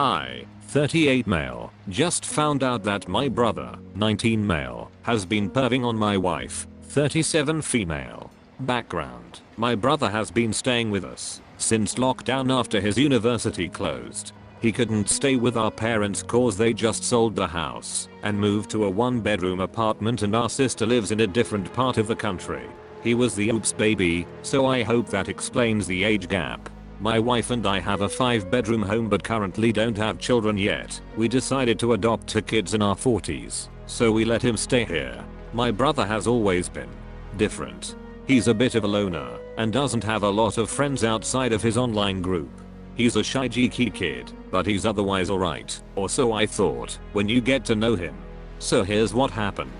I, 38 male, just found out that my brother, 19 male, has been perving on my wife, 37 female. Background: my brother has been staying with us since lockdown after his university closed. He couldn't stay with our parents cause they just sold the house and moved to a 1-bedroom apartment, and our sister lives in a different part of the country. He was the oops baby, so I hope that explains the age gap. My wife and I have a 5-bedroom home but currently don't have children yet. We decided to adopt 2 kids in our 40s, so we let him stay here. My brother has always been different. He's a bit of a loner and doesn't have a lot of friends outside of his online group. He's a shy geeky kid, but he's otherwise alright, or so I thought, when you get to know him. So here's what happened.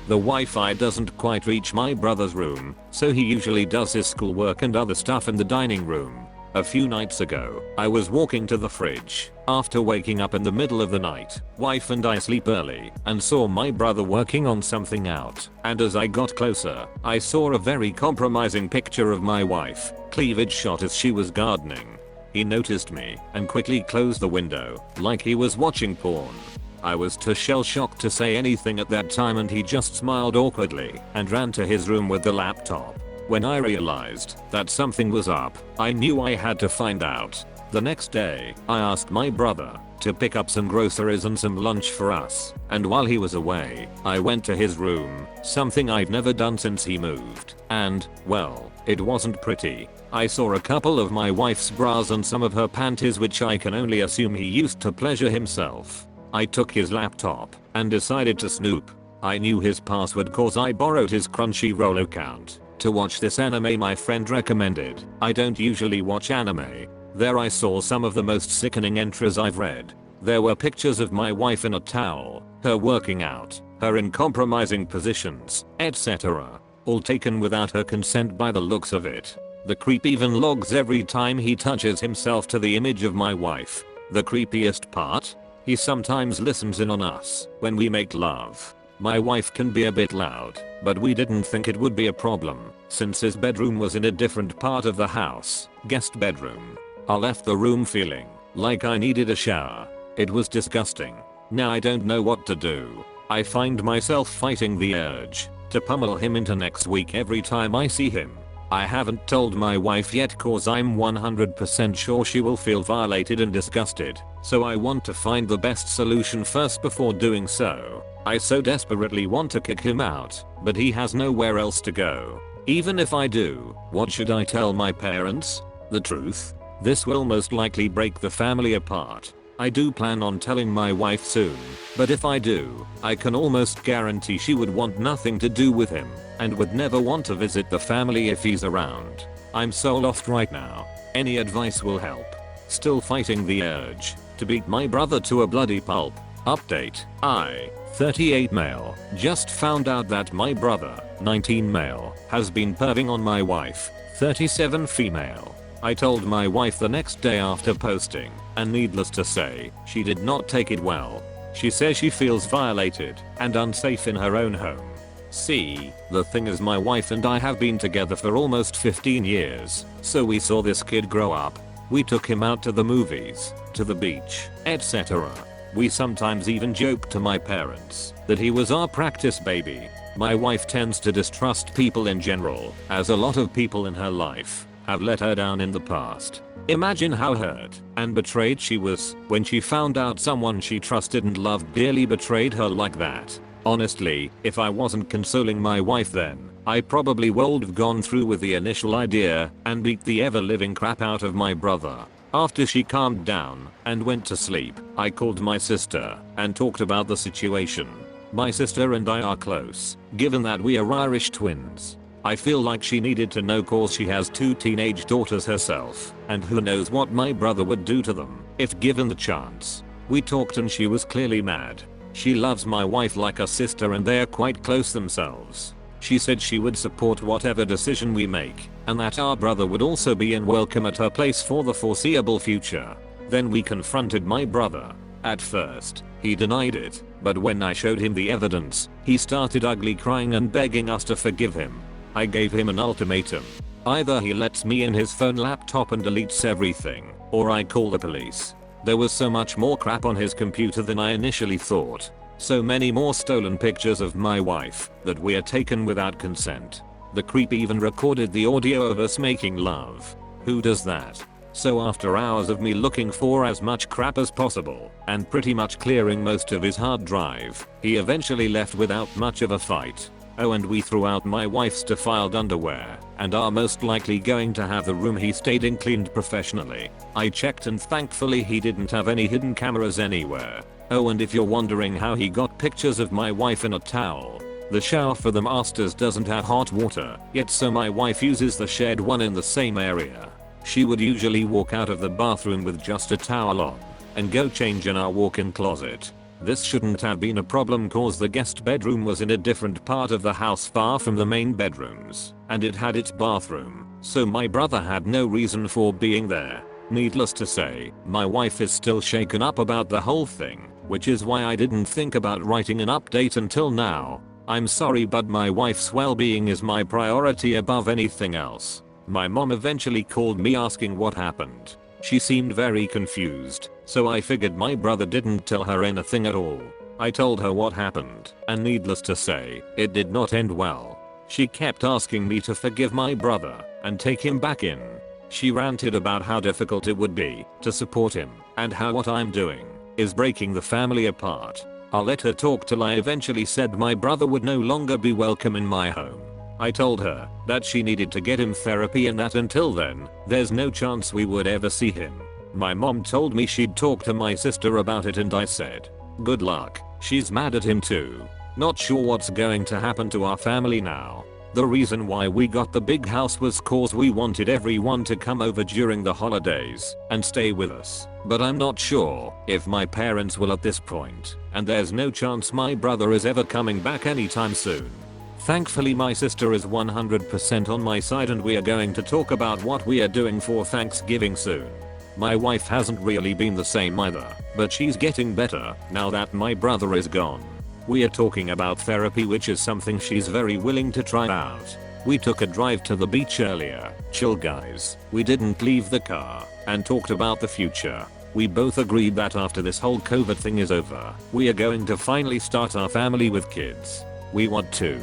The Wi-Fi doesn't quite reach my brother's room, so he usually does his schoolwork and other stuff in the dining room. A few nights ago, I was walking to the fridge after waking up in the middle of the night. Wife and I sleep early and saw my brother working on something out, and as I got closer, I saw a very compromising picture of my wife, cleavage shot as she was gardening. He noticed me and quickly closed the window like he was watching porn. I was too shell-shocked to say anything at that time, and he just smiled awkwardly and ran to his room with the laptop. When I realized that something was up, I knew I had to find out. The next day, I asked my brother to pick up some groceries and some lunch for us, and while he was away, I went to his room, something I've never done since he moved, and, well, it wasn't pretty. I saw a couple of my wife's bras and some of her panties, which I can only assume he used to pleasure himself. I took his laptop and decided to snoop. I knew his password cause I borrowed his Crunchyroll account to watch this anime my friend recommended. I don't usually watch anime. There I saw some of the most sickening entries I've read. There were pictures of my wife in a towel, her working out, her in compromising positions, etc. All taken without her consent by the looks of it. The creep even logs every time he touches himself to the image of my wife. The creepiest part? He sometimes listens in on us when we make love. My wife can be a bit loud, but we didn't think it would be a problem since his bedroom was in a different part of the house, guest bedroom. I left the room feeling like I needed a shower. It was disgusting. Now I don't know what to do. I find myself fighting the urge to pummel him into next week every time I see him. I haven't told my wife yet cause I'm 100% sure she will feel violated and disgusted, so I want to find the best solution first before doing so. I so desperately want to kick him out, but he has nowhere else to go. Even if I do, what should I tell my parents? The truth? This will most likely break the family apart. I do plan on telling my wife soon, but if I do, I can almost guarantee she would want nothing to do with him and would never want to visit the family if he's around. I'm so lost right now. Any advice will help. Still fighting the urge to beat my brother to a bloody pulp. Update: I, 38 male, just found out that my brother, 19 male, has been perving on my wife, 37 female. I told my wife the next day after posting, and needless to say, she did not take it well. She says she feels violated and unsafe in her own home. See, the thing is, my wife and I have been together for almost 15 years, so we saw this kid grow up. We took him out to the movies, to the beach, etc. We sometimes even joked to my parents that he was our practice baby. My wife tends to distrust people in general, as a lot of people in her life have let her down in the past. Imagine how hurt and betrayed she was when she found out someone she trusted and loved dearly betrayed her like that. Honestly, if I wasn't consoling my wife then, I probably would have gone through with the initial idea and beat the ever-living crap out of my brother. After she calmed down and went to sleep, I called my sister and talked about the situation. My sister and I are close, given that we are Irish twins. I feel like she needed to know cause she has 2 teenage daughters herself, and who knows what my brother would do to them if given the chance. We talked and she was clearly mad. She loves my wife like a sister and they are quite close themselves. She said she would support whatever decision we make, and that our brother would also be welcome at her place for the foreseeable future. Then we confronted my brother. At first, he denied it, but when I showed him the evidence, he started ugly crying and begging us to forgive him. I gave him an ultimatum. Either he lets me in his phone laptop and deletes everything, or I call the police. There was so much more crap on his computer than I initially thought. So many more stolen pictures of my wife that were taken without consent. The creep even recorded the audio of us making love. Who does that? So after hours of me looking for as much crap as possible and pretty much clearing most of his hard drive, he eventually left without much of a fight. Oh, and we threw out my wife's defiled underwear and are most likely going to have the room he stayed in cleaned professionally. I checked and thankfully he didn't have any hidden cameras anywhere. Oh, and if you're wondering how he got pictures of my wife in a towel, the shower for the masters doesn't have hot water yet, so my wife uses the shared one in the same area. She would usually walk out of the bathroom with just a towel on and go change in our walk-in closet. This shouldn't have been a problem cause the guest bedroom was in a different part of the house far from the main bedrooms, and it had its bathroom, so my brother had no reason for being there. Needless to say, my wife is still shaken up about the whole thing, which is why I didn't think about writing an update until now. I'm sorry, but my wife's well-being is my priority above anything else. My mom eventually called me asking what happened. She seemed very confused, so I figured my brother didn't tell her anything at all. I told her what happened, and needless to say, it did not end well. She kept asking me to forgive my brother and take him back in. She ranted about how difficult it would be to support him and how what I'm doing is breaking the family apart. I'll let her talk till I eventually said my brother would no longer be welcome in my home. I told her that she needed to get him therapy and that until then, there's no chance we would ever see him. My mom told me she'd talk to my sister about it and I said, good luck. She's mad at him too. Not sure what's going to happen to our family now. The reason why we got the big house was cause we wanted everyone to come over during the holidays and stay with us. But I'm not sure if my parents will at this point, and there's no chance my brother is ever coming back anytime soon. Thankfully my sister is 100% on my side and we are going to talk about what we are doing for Thanksgiving soon. My wife hasn't really been the same either, but she's getting better now that my brother is gone. We are talking about therapy, which is something she's very willing to try out. We took a drive to the beach earlier. Chill guys. We didn't leave the car and talked about the future. We both agreed that after this whole COVID thing is over, we are going to finally start our family with kids. We want to.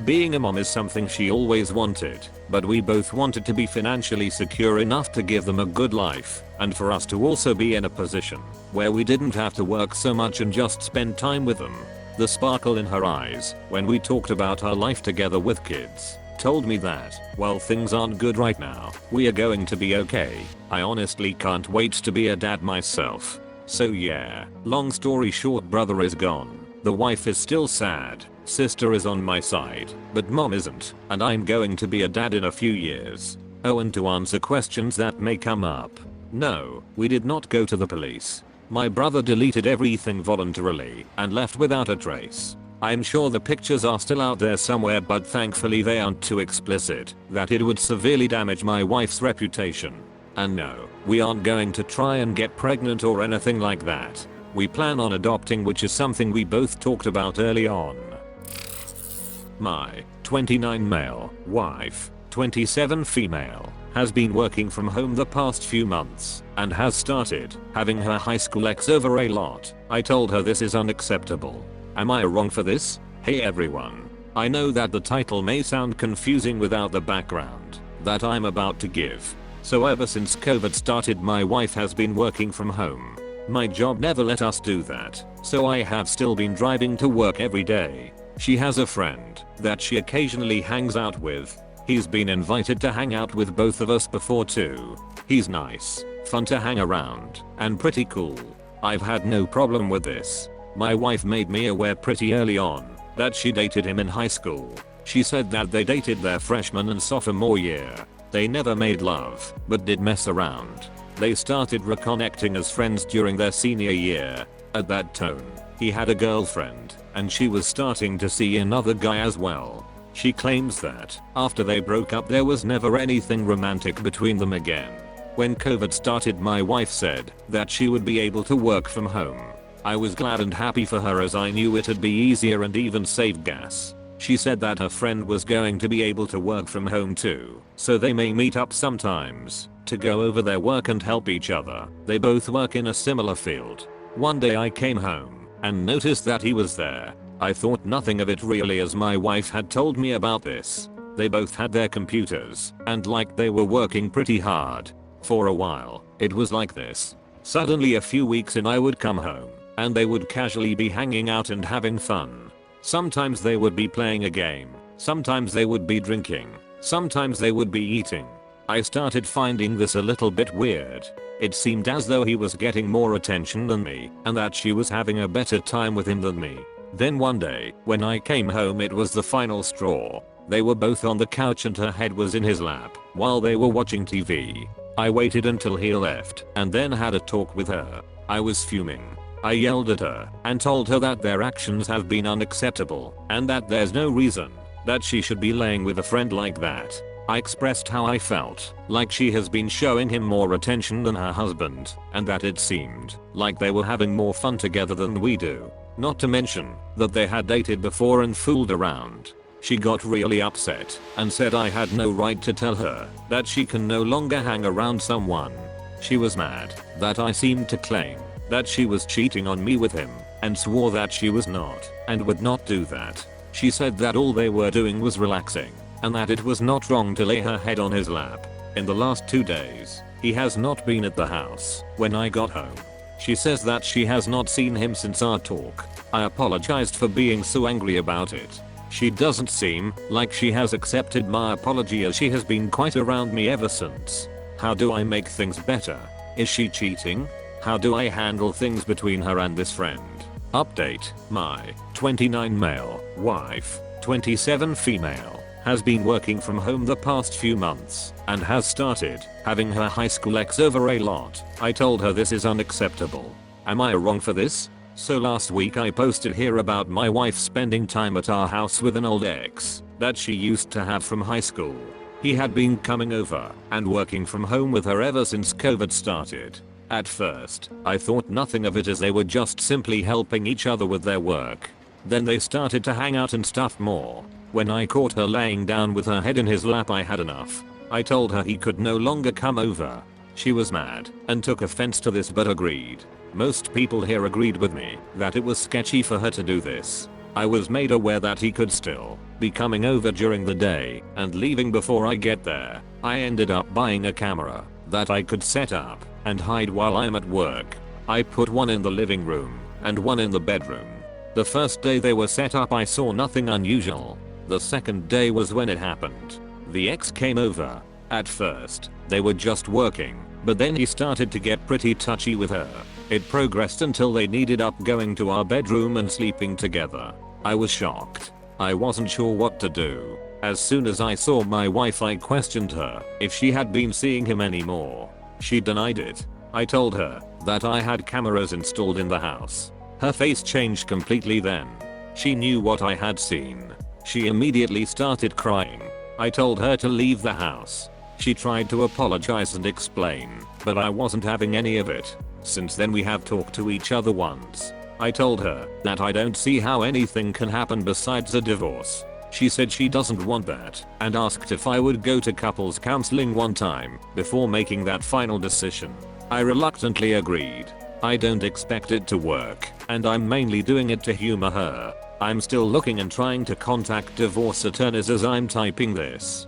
Being a mom is something she always wanted, but we both wanted to be financially secure enough to give them a good life, and for us to also be in a position where we didn't have to work so much and just spend time with them. The sparkle in her eyes when we talked about our life together with kids told me that, while things aren't good right now, we are going to be okay. I honestly can't wait to be a dad myself. So yeah, long story short, brother is gone. The wife is still sad. Sister is on my side, but mom isn't, and I'm going to be a dad in a few years. Oh, and to answer questions that may come up. No, we did not go to the police. My brother deleted everything voluntarily and left without a trace. I'm sure the pictures are still out there somewhere, but thankfully they aren't too explicit that it would severely damage my wife's reputation. And no, we aren't going to try and get pregnant or anything like that. We plan on adopting, which is something we both talked about early on. My 29 male wife, 27 female, has been working from home the past few months and has started having her high school ex over a lot. I told her this is unacceptable. Am I wrong for this? Hey everyone. I know that the title may sound confusing without the background that I'm about to give. So ever since COVID started, my wife has been working from home. My job never let us do that, so I have still been driving to work every day. She has a friend that she occasionally hangs out with. He's been invited to hang out with both of us before too. He's nice, fun to hang around, and pretty cool. I've had no problem with this. My wife made me aware pretty early on that she dated him in high school. She said that they dated their freshman and sophomore year. They never made love, but did mess around. They started reconnecting as friends during their senior year. At that tone, he had a girlfriend, and she was starting to see another guy as well. She claims that after they broke up there was never anything romantic between them again. When COVID started, my wife said that she would be able to work from home. I was glad and happy for her, as I knew it'd be easier and even save gas. She said that her friend was going to be able to work from home too, so they may meet up sometimes to go over their work and help each other. They both work in a similar field. One day I came home and noticed that he was there. I thought nothing of it really, as my wife had told me about this. They both had their computers and like they were working pretty hard. For a while, it was like this. Suddenly a few weeks in I would come home and they would casually be hanging out and having fun. Sometimes they would be playing a game, sometimes they would be drinking, sometimes they would be eating. I started finding this a little bit weird. It seemed as though he was getting more attention than me and that she was having a better time with him than me. Then one day, when I came home, it was the final straw. They were both on the couch and her head was in his lap while they were watching TV. I waited until he left and then had a talk with her. I was fuming. I yelled at her and told her that their actions have been unacceptable and that there's no reason that she should be laying with a friend like that. I expressed how I felt like she has been showing him more attention than her husband and that it seemed like they were having more fun together than we do. Not to mention that they had dated before and fooled around. She got really upset and said I had no right to tell her that she can no longer hang around someone. She was mad that I seemed to claim that she was cheating on me with him and swore that she was not and would not do that. She said that all they were doing was relaxing and that it was not wrong to lay her head on his lap. In the last 2 days, he has not been at the house when I got home. She says that she has not seen him since our talk. I apologized for being so angry about it. She doesn't seem like she has accepted my apology, as she has been quite around me ever since. How do I make things better? Is she cheating? How do I handle things between her and this friend? Update: my 29 male wife, 27 female, has been working from home the past few months and has started having her high school ex over a lot. I told her this is unacceptable. Am I wrong for this? So last week I posted here about my wife spending time at our house with an old ex that she used to have from high school. He had been coming over and working from home with her ever since COVID started. At first, I thought nothing of it, as they were just simply helping each other with their work. Then they started to hang out and stuff more. When I caught her laying down with her head in his lap, I had enough. I told her he could no longer come over. She was mad and took offense to this but agreed. Most people here agreed with me that it was sketchy for her to do this. I was made aware that he could still be coming over during the day and leaving before I get there. I ended up buying a camera that I could set up and hide while I'm at work. I put one in the living room and one in the bedroom. The first day they were set up I saw nothing unusual. The second day was when it happened. The ex came over. At first, they were just working, but then he started to get pretty touchy with her. It progressed until they needed up going to our bedroom and sleeping together. I was shocked. I wasn't sure what to do. As soon as I saw my wife, I questioned her if she had been seeing him anymore. She denied it. I told her that I had cameras installed in the house. Her face changed completely then. She knew what I had seen. She immediately started crying. I told her to leave the house. She tried to apologize and explain, but I wasn't having any of it. Since then we have talked to each other once. I told her that I don't see how anything can happen besides a divorce. She said she doesn't want that and asked if I would go to couples counseling one time before making that final decision. I reluctantly agreed. I don't expect it to work, and I'm mainly doing it to humor her. I'm still looking and trying to contact divorce attorneys as I'm typing this.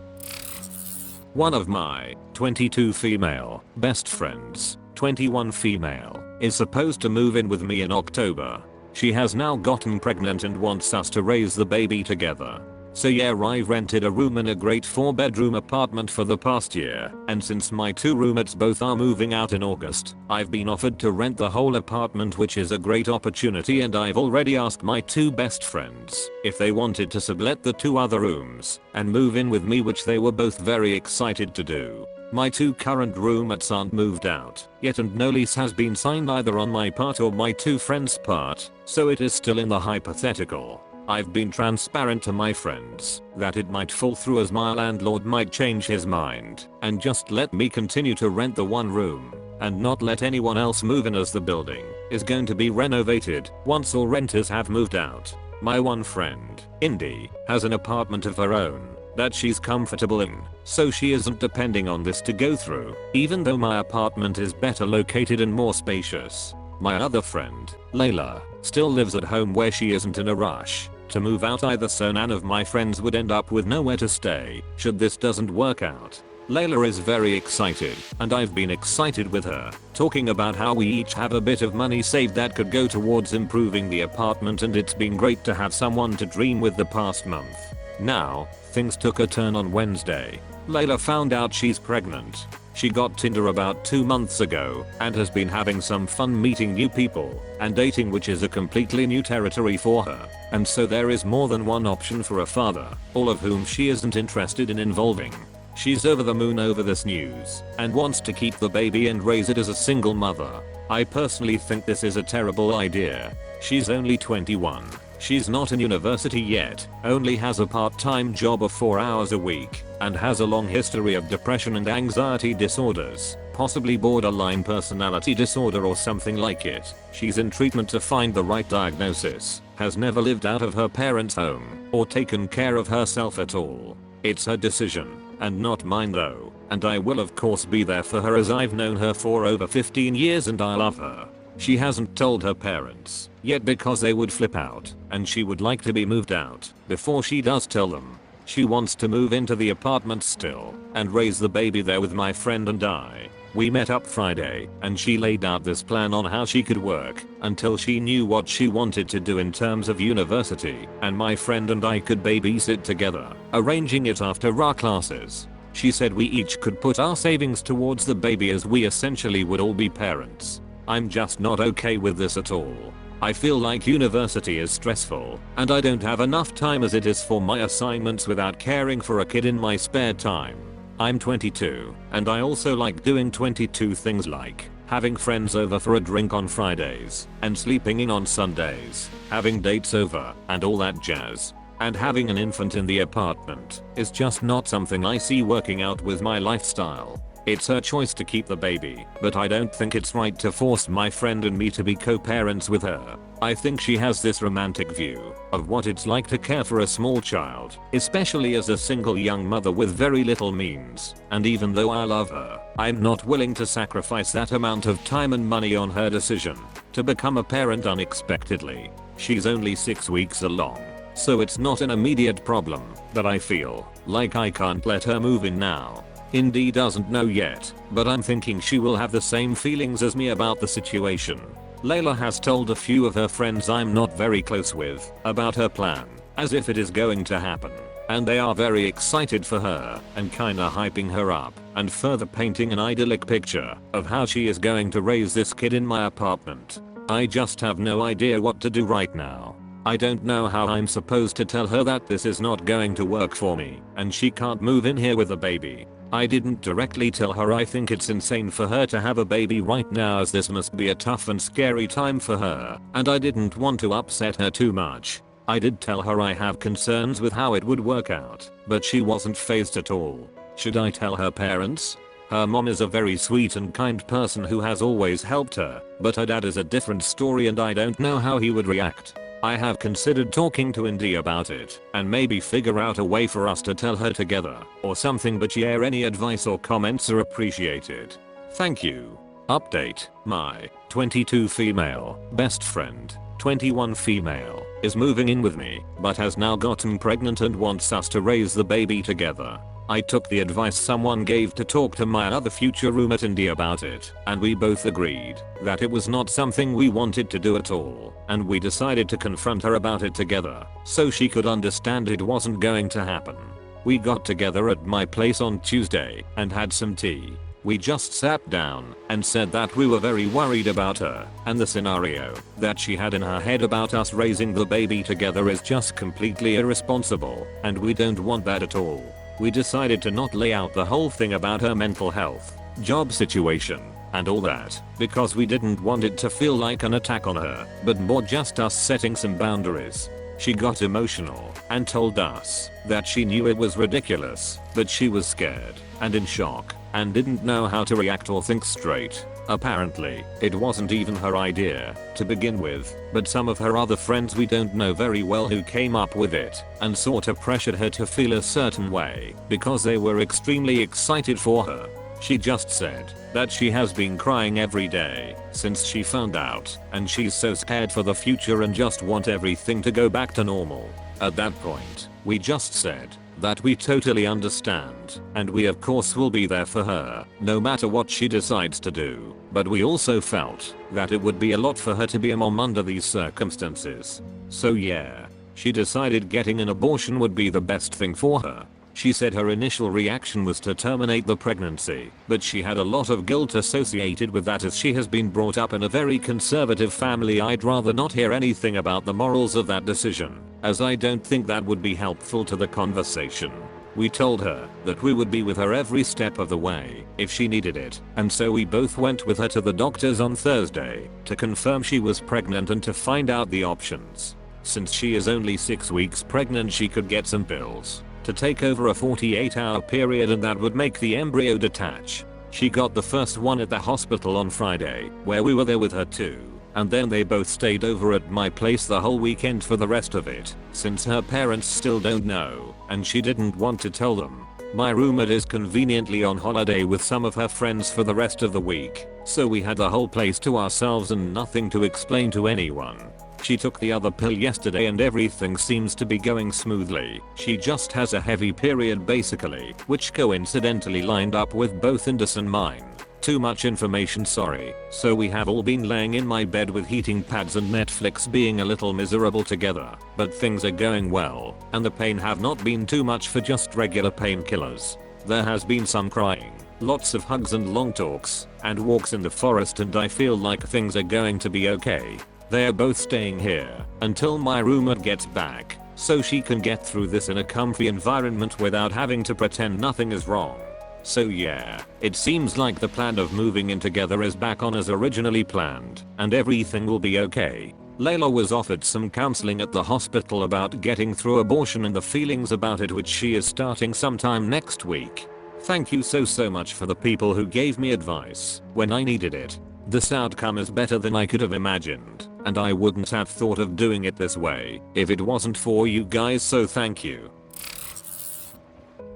One of my 22 female best friends, 21 female, is supposed to move in with me in October. She has now gotten pregnant and wants us to raise the baby together. So yeah, I rented a room in a great 4-bedroom apartment for the past year, and since my 2 roommates both are moving out in August, I've been offered to rent the whole apartment, which is a great opportunity, and I've already asked my 2 best friends if they wanted to sublet the 2 other rooms and move in with me, which they were both very excited to do. My 2 current roommates aren't moved out yet, and no lease has been signed either on my part or my 2 friends' part, so it is still in the hypothetical. I've been transparent to my friends that it might fall through, as my landlord might change his mind and just let me continue to rent the 1 room and not let anyone else move in, as the building is going to be renovated once all renters have moved out. My one friend, Indy, has an apartment of her own that she's comfortable in, so she isn't depending on this to go through, even though my apartment is better located and more spacious. My other friend, Layla, still lives at home where she isn't in a rush to move out either, so none of my friends would end up with nowhere to stay should this doesn't work out. Layla is very excited, and I've been excited with her, talking about how we each have a bit of money saved that could go towards improving the apartment, and it's been great to have someone to dream with the past month. Now, things took a turn on Wednesday. Layla found out she's pregnant. She got Tinder about 2 months ago and has been having some fun meeting new people and dating, which is a completely new territory for her. And so there is more than one option for a father, all of whom she isn't interested in involving. She's over the moon over this news and wants to keep the baby and raise it as a single mother. I personally think this is a terrible idea. She's only 21. She's not in university yet, only has a part-time job of 4 hours a week, and has a long history of depression and anxiety disorders, possibly borderline personality disorder or something like it. She's in treatment to find the right diagnosis, has never lived out of her parents' home, or taken care of herself at all. It's her decision, and not mine though, and I will of course be there for her as I've known her for over 15 years and I love her. She hasn't told her parents yet because they would flip out, and she would like to be moved out before she does tell them. She wants to move into the apartment still and raise the baby there with my friend and I. We met up Friday and she laid out this plan on how she could work until she knew what she wanted to do in terms of university, and my friend and I could babysit together, arranging it after our classes. She said we each could put our savings towards the baby as we essentially would all be parents. I'm just not okay with this at all. I feel like university is stressful, and I don't have enough time as it is for my assignments without caring for a kid in my spare time. I'm 22, and I also like doing 22 things like having friends over for a drink on Fridays, and sleeping in on Sundays, having dates over, and all that jazz. And having an infant in the apartment is just not something I see working out with my lifestyle. It's her choice to keep the baby, but I don't think it's right to force my friend and me to be co-parents with her. I think she has this romantic view of what it's like to care for a small child, especially as a single young mother with very little means, and even though I love her, I'm not willing to sacrifice that amount of time and money on her decision to become a parent unexpectedly. She's only 6 weeks along, so it's not an immediate problem, but I feel like I can't let her move in now. Indy doesn't know yet, but I'm thinking she will have the same feelings as me about the situation. Layla has told a few of her friends I'm not very close with about her plan, as if it is going to happen, and they are very excited for her and kinda hyping her up and further painting an idyllic picture of how she is going to raise this kid in my apartment. I just have no idea what to do right now. I don't know how I'm supposed to tell her that this is not going to work for me and she can't move in here with a baby. I didn't directly tell her I think it's insane for her to have a baby right now, as this must be a tough and scary time for her, and I didn't want to upset her too much. I did tell her I have concerns with how it would work out, but she wasn't fazed at all. Should I tell her parents? Her mom is a very sweet and kind person who has always helped her, but her dad is a different story and I don't know how he would react. I have considered talking to Indy about it and maybe figure out a way for us to tell her together or something, but yeah, any advice or comments are appreciated. Thank you. Update: my 22 female best friend, 21 female, is moving in with me but has now gotten pregnant and wants us to raise the baby together. I took the advice someone gave to talk to my other future roommate Indy about it, and we both agreed that it was not something we wanted to do at all, and we decided to confront her about it together so she could understand it wasn't going to happen. We got together at my place on Tuesday and had some tea. We just sat down and said that we were very worried about her, and the scenario that she had in her head about us raising the baby together is just completely irresponsible, and we don't want that at all. We decided to not lay out the whole thing about her mental health, job situation, and all that, because we didn't want it to feel like an attack on her, but more just us setting some boundaries. She got emotional and told us that she knew it was ridiculous, but she was scared and in shock and didn't know how to react or think straight. Apparently, it wasn't even her idea to begin with, but some of her other friends we don't know very well who came up with it and sorta pressured her to feel a certain way because they were extremely excited for her. She just said that she has been crying every day since she found out, and she's so scared for the future and just want everything to go back to normal. At that point, we just said that we totally understand, and we of course will be there for her no matter what she decides to do, but we also felt that it would be a lot for her to be a mom under these circumstances. So yeah, she decided getting an abortion would be the best thing for her. She said her initial reaction was to terminate the pregnancy, but she had a lot of guilt associated with that as she has been brought up in a very conservative family. I'd rather not hear anything about the morals of that decision, as I don't think that would be helpful to the conversation. We told her that we would be with her every step of the way if she needed it, and so we both went with her to the doctors on Thursday to confirm she was pregnant and to find out the options. Since she is only 6 weeks pregnant, she could get some pills to take over a 48-hour period, and that would make the embryo detach. She got the first one at the hospital on Friday, where we were there with her too, and then they both stayed over at my place the whole weekend for the rest of it, since her parents still don't know, and she didn't want to tell them. My roommate is conveniently on holiday with some of her friends for the rest of the week, so we had the whole place to ourselves and nothing to explain to anyone. She took the other pill yesterday and everything seems to be going smoothly. She just has a heavy period basically, which coincidentally lined up with both Indus and mine. Too much information, sorry. So we have all been laying in my bed with heating pads and Netflix, being a little miserable together, but things are going well, and the pain have not been too much for just regular painkillers. There has been some crying, lots of hugs and long talks, and walks in the forest, and I feel like things are going to be okay. They are both staying here until my roommate gets back, so she can get through this in a comfy environment without having to pretend nothing is wrong. So yeah, it seems like the plan of moving in together is back on as originally planned, and everything will be okay. Layla was offered some counseling at the hospital about getting through abortion and the feelings about it, which she is starting sometime next week. Thank you so much for the people who gave me advice when I needed it. This outcome is better than I could have imagined, and I wouldn't have thought of doing it this way if it wasn't for you guys, so thank you.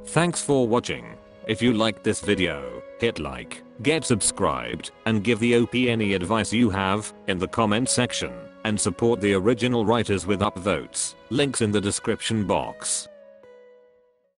Thanks for watching. If you liked this video, hit like, get subscribed, and give the OP any advice you have in the comment section, and support the original writers with upvotes. Links in the description box.